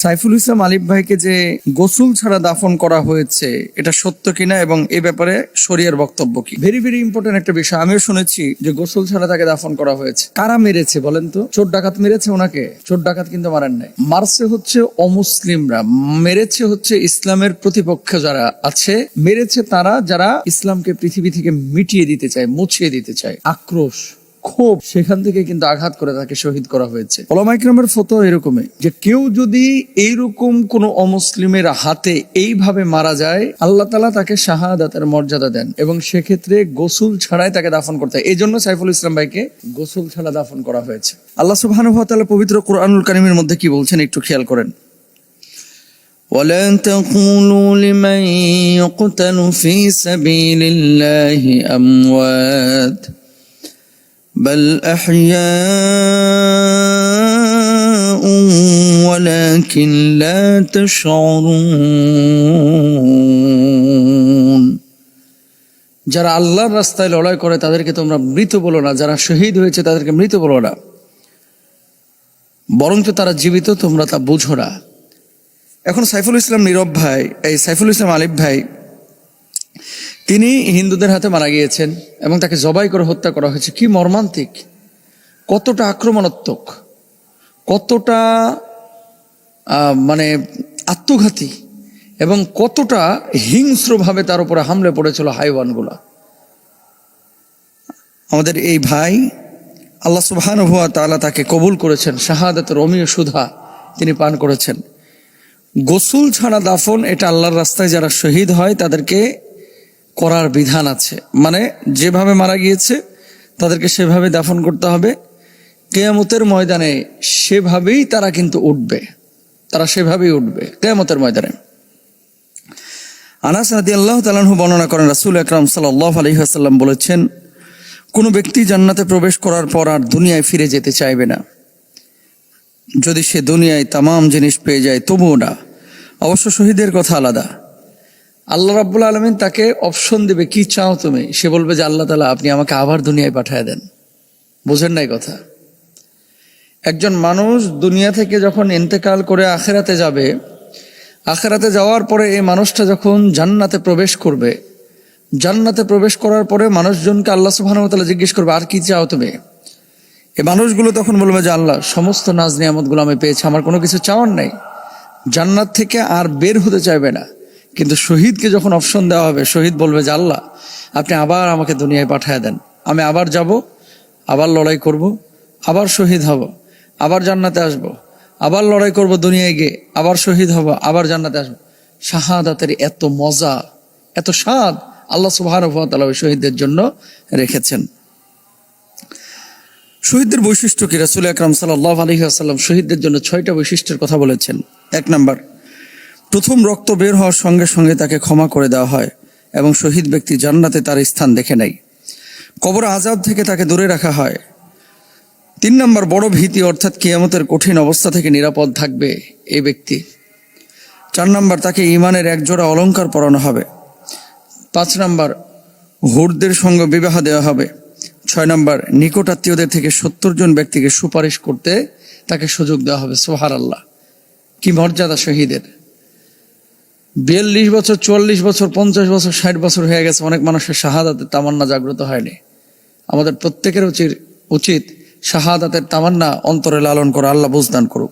সাইফুল ইসলাম আলিফ ভাইকে যে গোসল ছাড়া দাফন করা হয়েছে এটা সত্য কিনা এবং এ ব্যাপারে শরিয়ার বক্তব্য কি? ভেরি ভেরি ইম্পর্টেন্ট একটা বিষয়। আমিও শুনেছি যে গোসল ছাড়া তাকে দাফন করা হয়েছে। কারা মেরেছে বলেন তো? চোর ডাকাত মেরেছে ওনাকে? চোর ডাকাত কিন্তু মারেন নাই। মারছে হচ্ছে অমুসলিমরা, মেরেছে হচ্ছে ইসলামের প্রতিপক্ষ যারা আছে, মেরেছে তারা যারা ইসলামকে পৃথিবী থেকে মিটিয়ে দিতে চায়, মুছিয়ে দিতে চায়। আক্রোশ, ক্ষোভ, সেখান থেকে কিন্তু আঘাত করে তাকে শহীদ করা হয়েছে। ওলামা ইকরামের ফতোয়া এরকমই যে কেউ যদি এইরকম কোন অমুসলিমের হাতে এইভাবে মারা যায়, আল্লাহ তাআলা তাকে শাহাদাতের মর্যাদা দেন এবং সেক্ষেত্রে গোসল ছাড়াই তাকে দাফন করতে হয়। এই জন্য সাইফুল ইসলাম ভাইকে গোসল ছাড়া দাফন করা হয়েছে। আল্লাহ সুবহানাহু ওয়া তাআলা পবিত্র কুরআনুল কারীমের মধ্যে কি বলছেন একটু খেয়াল করেন। ولا تقولوا لمن يقتل في سبيل الله أموات بل أحياء ولكن لا تشعرون। যারা আল্লাহর রাস্তায় লড়াই করে তাদেরকে তোমরা মৃত বলো না, যারা শহীদ হয়েছে তাদেরকে মৃত বলো না, বরঞ্চ তারা জীবিত, তোমরা তা বুঝো না। এখন সাইফুল ইসলাম নীরব ভাই, এই সাইফুল ইসলাম আলিফ ভাই, তিনি হিন্দুদের হাতে মারা গিয়েছেন এবং তাকে জবাই করে হত্যা করা হয়েছে। কি মর্মান্তিক, কতটা আক্রমণাত্মক, কতটা মানে আত্মঘাতী এবং কতটা হিংস্রভাবে তার উপরে হামলে পড়েছিল হাইওয়ানগুলা। আমাদের এই ভাই, আল্লাহ সুবহানাহু ওয়া তাআলা তাকে কবুল করেছেন, শাহাদাতের অমীয় সুধা তিনি পান করেছেন। গোসল ছাড়া দাফন, এটা আল্লাহর রাস্তায় যারা শহীদ হয় তাদেরকে করার বিধান আছে। মানে যেভাবে মারা গিয়েছে তাদেরকে সেভাবে দাফন করতে হবে। কিয়ামতের ময়দানে সেভাবেই তারা কিন্তু উঠবে, তারা সেভাবেই উঠবে কিয়ামতের ময়দানে। আনাস রাদিয়াল্লাহু তাআলা আনহু বর্ণনা করেন, রাসূল আকরাম সাল্লাল্লাহু আলাইহি ওয়াসাল্লাম বলেছেন, কোন ব্যক্তি জান্নাতে প্রবেশ করার পর আর দুনিয়ায় ফিরে যেতে চাইবে না। যদি সে দুনিয়ায় তামাম জিনিস পেয়ে যায় তবুও না। অবশ্য শহীদের কথা আলাদা। আল্লাহ রাব্বুল আলামিন তাকে অপশন দেবে, কি চাও তুমি? সে বলবে যে আল্লাহ তাআলা আপনি আমাকে আবার দুনিয়ায় পাঠিয়ে দেন। বুঝেন নাই কথা? একজন মানুষ দুনিয়া থেকে যখন ইন্তেকাল করে আখিরাতে যাবে, আখিরাতে যাওয়ার পরে এই মানুষটা যখন জান্নাতে প্রবেশ করবে, জান্নাতে প্রবেশ করার পরে মানুষজনকে আল্লাহ সুবহানাহু ওয়া তাআলা জিজ্ঞেস করবে, আর কি চাও তুমি? এই মানুষগুলো তখন বলবে যে আল্লাহ সমস্ত নাজ নিয়ামতগুলো আমি পেয়েছি, আমার কোনো কিছু চাওয়ার নাই। জান্নাত থেকে আর বের হতে চাইবে না। কিন্তু শহীদকে যখন অপশন দেওয়া হবে, শহীদ বলবে যে আল্লাহ আপনি আবার আমাকে দুনিয়ায় পাঠিয়ে দেন, আমি আবার যাব, আবার লড়াই করব, আবার শহীদ হব, আবার জান্নাতে আসব, আবার লড়াই করব দুনিয়ায় গিয়ে, আবার শহীদ হব, আবার জান্নাতে আসব। শাহাদাতের এত মজা, এত স্বাদ আল্লাহ সুবহানাহু ওয়া তাআলা শহীদদের জন্য রেখেছেন। শহীদদের বৈশিষ্ট্য কি? রাসূল আকরাম সাল্লাল্লাহু আলাইহি ওয়াসাল্লাম শহীদদের জন্য 6টা বৈশিষ্ট্যের কথা বলেছেন। 1 নাম্বার, প্রথম রক্ত বের হওয়ার সঙ্গে সঙ্গে তাকে ক্ষমা করে দেওয়া হয় এবং শহীদ ব্যক্তি জান্নাতে তার স্থান দেখে নেয়। কবর আযাব থেকে তাকে দূরে রাখা হয়। 3 নাম্বার, বড় ভীতি অর্থাৎ কিয়ামতের কঠিন অবস্থা থেকে নিরাপদ থাকবে এই ব্যক্তি। 4 নাম্বার, তাকে ঈমানের এক জোড়া অলংকার পরানো হবে। 5 নাম্বার, হুরদের সঙ্গে বিবাহ দেওয়া হবে। 6 নাম্বার, নিকট আত্মীয়দের থেকে 70 জন ব্যক্তিকে সুপারিশ করতে তাকে সুযোগ দেওয়া হবে। সুবহানাল্লাহ, কি মর্যাদা শহীদের! 42 বছর, 44 বছর, 50 বছর, 60 বছর হয়ে গেছে, অনেক মানুষের শাহাদাতের তামান্না জাগ্রত হয়নি। আমাদের প্রত্যেকের উচিত শাহাদাতের তামান্না অন্তরে লালন করা। আল্লাহ বুঝদান করুক।